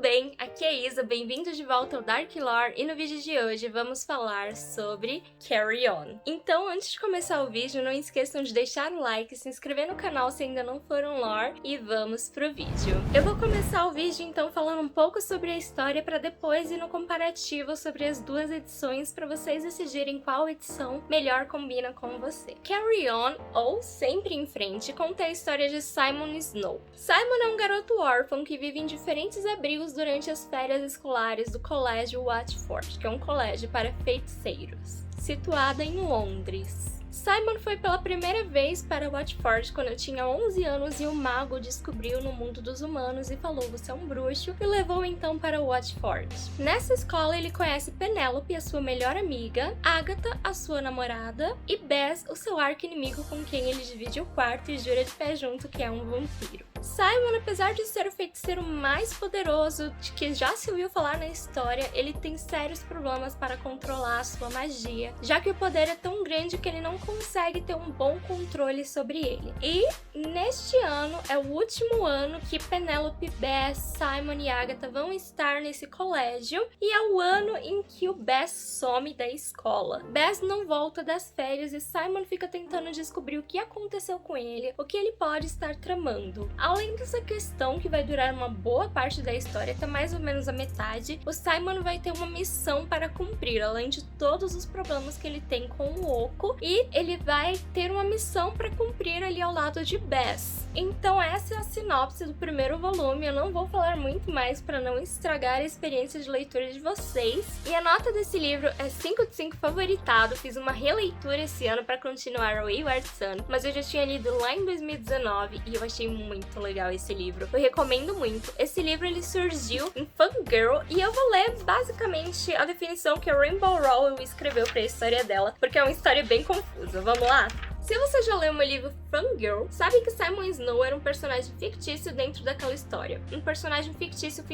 bem? Aqui é Isa, bem-vindos de volta ao Dark Lore e no vídeo de hoje vamos falar sobre Carry On. Então, antes de começar o vídeo, não esqueçam de deixar um like, se inscrever no canal se ainda não for um lore e vamos pro vídeo. Eu vou começar o vídeo então falando um pouco sobre a história para depois ir no comparativo sobre as duas edições para vocês decidirem qual edição melhor combina com você. Carry On, ou Sempre em Frente, conta a história de Simon Snow. Simon é um garoto órfão que vive em diferentes abrigos durante as férias escolares do Colégio Watford, que é um colégio para feiticeiros, situado em Londres. Simon foi pela primeira vez para Watford quando eu tinha 11 anos e o mago o descobriu no mundo dos humanos e falou: "Você é um bruxo", e levou então para Watford. Nessa escola ele conhece Penélope, a sua melhor amiga, Agatha, a sua namorada, e Bess, o seu arqui-inimigo com quem ele divide o quarto e jura de pé junto que é um vampiro. Simon, apesar de ser o feiticeiro mais poderoso de que já se ouviu falar na história, ele tem sérios problemas para controlar a sua magia, já que o poder é tão grande que ele não consegue ter um bom controle sobre ele. E neste ano é o último ano que Penélope, Bess, Simon e Agatha vão estar nesse colégio, e é o ano em que o Bess some da escola. Bess não volta das férias e Simon fica tentando descobrir o que aconteceu com ele, o que ele pode estar tramando. Além dessa questão, que vai durar uma boa parte da história, até mais ou menos a metade, o Simon vai ter uma missão para cumprir, além de todos os problemas que ele tem com o Oco, e ele vai ter uma missão para cumprir ali ao lado de Bess. Então essa é a sinopse do primeiro volume. Eu não vou falar muito mais para não estragar a experiência de leitura de vocês. E a nota desse livro é 5 de 5 favoritado. Fiz uma releitura esse ano para continuar o Wayward Son, mas eu já tinha lido lá em 2019 e eu achei muito legal esse livro. Eu recomendo muito. Esse livro ele surgiu em Fangirl e eu vou ler basicamente a definição que a Rainbow Rowell escreveu para a história dela, porque é uma história bem confusa. Vamos lá? Se você já leu meu livro Fangirl, sabe que Simon Snow era um personagem fictício dentro daquela história. Um personagem fictício,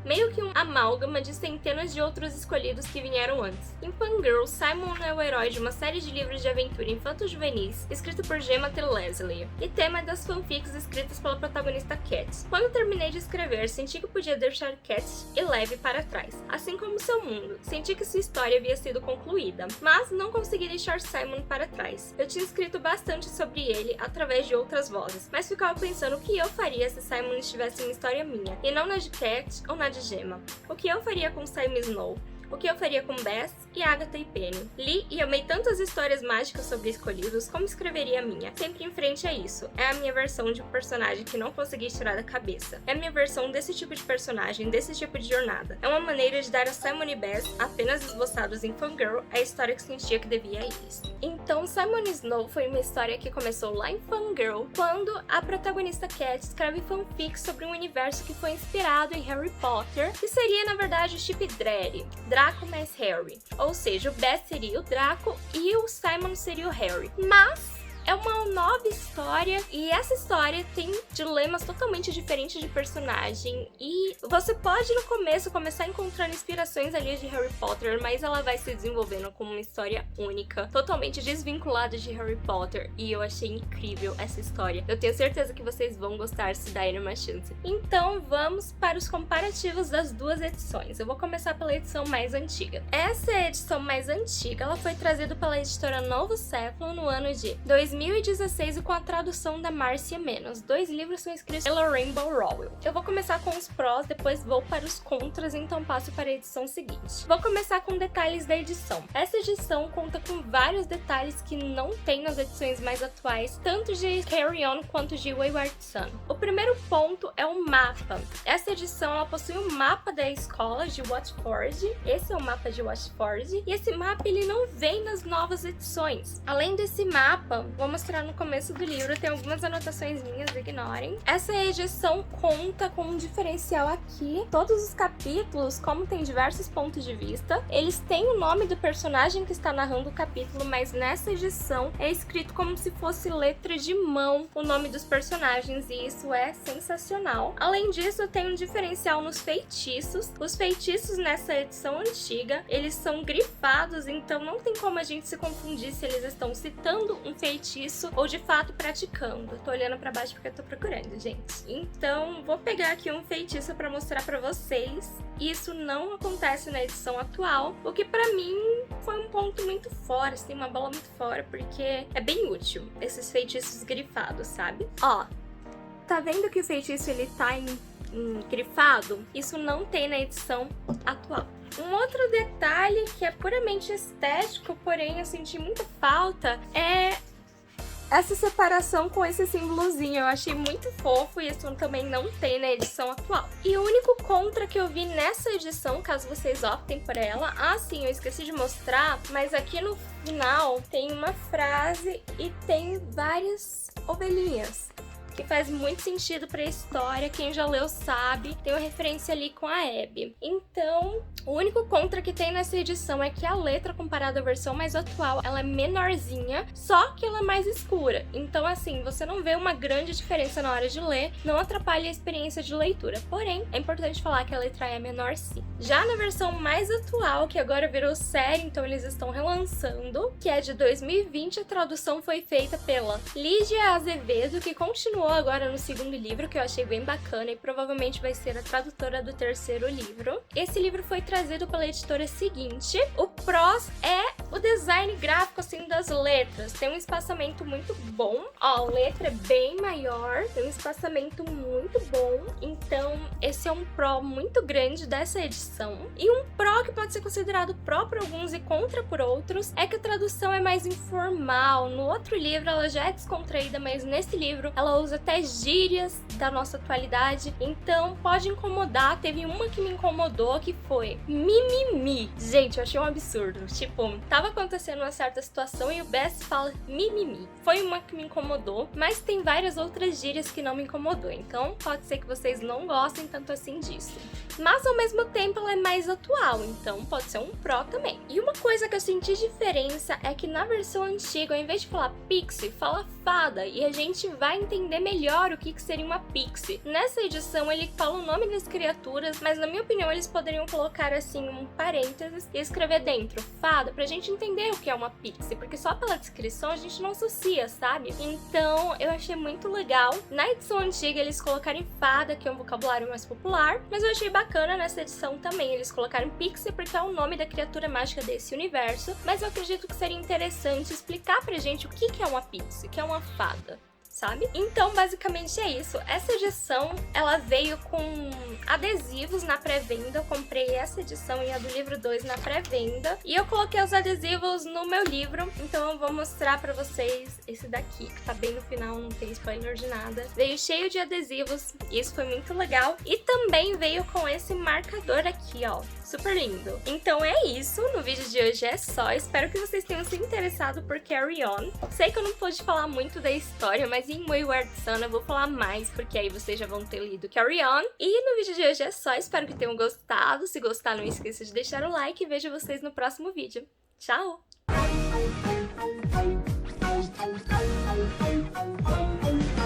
meio que um amálgama de centenas de outros escolhidos que vieram antes. Em Fangirl, Simon é o herói de uma série de livros de aventura infanto-juvenis, escrito por Gemma T. Leslie, e tema das fanfics escritas pela protagonista Cat. Quando terminei de escrever, senti que podia deixar Cat e Levi para trás, assim como seu mundo. Senti que sua história havia sido concluída, mas não consegui deixar Simon para trás. Eu tinha escrito bastante sobre ele através de outras vozes, mas ficava pensando o que eu faria se Simon estivesse em uma história minha, e não na de Cat ou na de Gemma. O que eu faria com Simon Snow? O que eu faria com Bess e Agatha e Penny? Li e amei tantas histórias mágicas sobre escolhidos, como escreveria a minha. Sempre em frente a isso. É a minha versão de um personagem que não consegui tirar da cabeça. É a minha versão desse tipo de personagem, desse tipo de jornada. É uma maneira de dar a Simon e Bess, apenas esboçados em Fangirl, a história que sentia que devia a eles. Então, Simon Snow foi uma história que começou lá em Fangirl, quando a protagonista Cat escreve fanfics sobre um universo que foi inspirado em Harry Potter, que seria, na verdade, o Chip Drarry. Draco mais Harry. Ou seja, o Bess seria o Draco e o Simon seria o Harry. Mas é uma nova história e essa história tem dilemas totalmente diferentes de personagem, e você pode no começo começar encontrando inspirações ali de Harry Potter, mas ela vai se desenvolvendo como uma história única, totalmente desvinculada de Harry Potter, e eu achei incrível essa história. Eu tenho certeza que vocês vão gostar se darem uma chance. Então vamos para os comparativos das duas edições. Eu vou começar pela edição mais antiga. Essa edição mais antiga, ela foi trazida pela editora Novo Século no ano de 2016 e com a tradução da Márcia Menos. 2 livros são escritos pela Rainbow Rowell. Eu vou começar com os prós, depois vou para os contras, então passo para a edição seguinte. Vou começar com detalhes da edição. Essa edição conta com vários detalhes que não tem nas edições mais atuais, tanto de Carry On quanto de Wayward Son. O primeiro ponto é o mapa. Essa edição ela possui um mapa da escola de Watford. Esse é o mapa de Watford, e esse mapa ele não vem nas novas edições. Além desse mapa, vou mostrar no começo do livro, tem algumas anotações minhas, ignorem. Essa edição conta com um diferencial aqui. Todos os capítulos, como tem diversos pontos de vista, eles têm o nome do personagem que está narrando o capítulo, mas nessa edição é escrito como se fosse letra de mão o nome dos personagens, e isso é sensacional. Além disso, tem um diferencial nos feitiços. Os feitiços nessa edição antiga, eles são grifados, então não tem como a gente se confundir se eles estão citando um feitiço feitiço ou de fato praticando. Tô olhando pra baixo porque eu tô procurando, gente. Então, vou pegar aqui um feitiço pra mostrar pra vocês. Isso não acontece na edição atual, o que pra mim foi um ponto muito fora, assim, uma bola muito fora, porque é bem útil esses feitiços grifados, sabe? Ó, tá vendo que o feitiço ele tá em grifado? Isso não tem na edição atual. Um outro detalhe que é puramente estético, porém eu senti muita falta, é essa separação com esse símbolozinho. Eu achei muito fofo e isso também não tem na edição atual. E o único contra que eu vi nessa edição, caso vocês optem por ela, sim, eu esqueci de mostrar, mas aqui no final tem uma frase e tem várias ovelhinhas, que faz muito sentido pra história, quem já leu sabe, tem uma referência ali com a Abby. Então, o único contra que tem nessa edição é que a letra, comparada à versão mais atual, ela é menorzinha, só que ela é mais escura. Então, assim, você não vê uma grande diferença na hora de ler, não atrapalha a experiência de leitura. Porém, é importante falar que a letra é menor sim. Já na versão mais atual, que agora virou série, então eles estão relançando, que é de 2020, a tradução foi feita pela Lídia Azevedo, que continua agora no segundo livro, que eu achei bem bacana e provavelmente vai ser a tradutora do terceiro livro. Esse livro foi trazido pela editora seguinte. O prós é o design gráfico, assim, das letras. Tem um espaçamento muito bom. Ó, a letra é bem maior, tem um espaçamento muito bom. Então, esse é um pró muito grande dessa edição. E um pró que pode ser considerado pró por alguns e contra por outros é que a tradução é mais informal. No outro livro ela já é descontraída, mas nesse livro ela usa até gírias da nossa atualidade, então pode incomodar. Teve uma que me incomodou, que foi mimimi. Gente, eu achei um absurdo. Tipo, tava acontecendo uma certa situação e o Bess fala mimimi. Foi uma que me incomodou, mas tem várias outras gírias que não me incomodou, então pode ser que vocês não gostem tanto assim disso. Mas ao mesmo tempo ela é mais atual, então pode ser um pró também. E uma coisa que eu senti diferença é que na versão antiga, ao invés de falar pixie, fala fada, e a gente vai entender melhor o que seria uma pixie. Nessa edição ele fala o nome das criaturas, mas na minha opinião eles poderiam colocar assim um parênteses e escrever dentro fada, pra gente entender o que é uma pixie, porque só pela descrição a gente não associa, sabe? Então eu achei muito legal. Na edição antiga eles colocarem fada, que é um vocabulário mais popular, mas eu achei bacana nessa edição também eles colocaram pixie porque é o nome da criatura mágica desse universo, mas eu acredito que seria interessante explicar pra gente o que é uma pixie, o que é uma fada, sabe? Então, basicamente é isso. Essa edição, ela veio com adesivos na pré-venda. Eu comprei essa edição e a do livro 2 na pré-venda. E eu coloquei os adesivos no meu livro. Então eu vou mostrar pra vocês esse daqui, que tá bem no final, não tem spoiler de nada. Veio cheio de adesivos, isso foi muito legal. E também veio com esse marcador aqui, ó. Super lindo. Então é isso, no vídeo de hoje é só. Espero que vocês tenham se interessado por Carry On. Sei que eu não pude falar muito da história, mas em Wayward Son eu vou falar mais, porque aí vocês já vão ter lido Carry On. E no vídeo de hoje é só, espero que tenham gostado. Se gostar, não esqueça de deixar o like e vejo vocês no próximo vídeo. Tchau!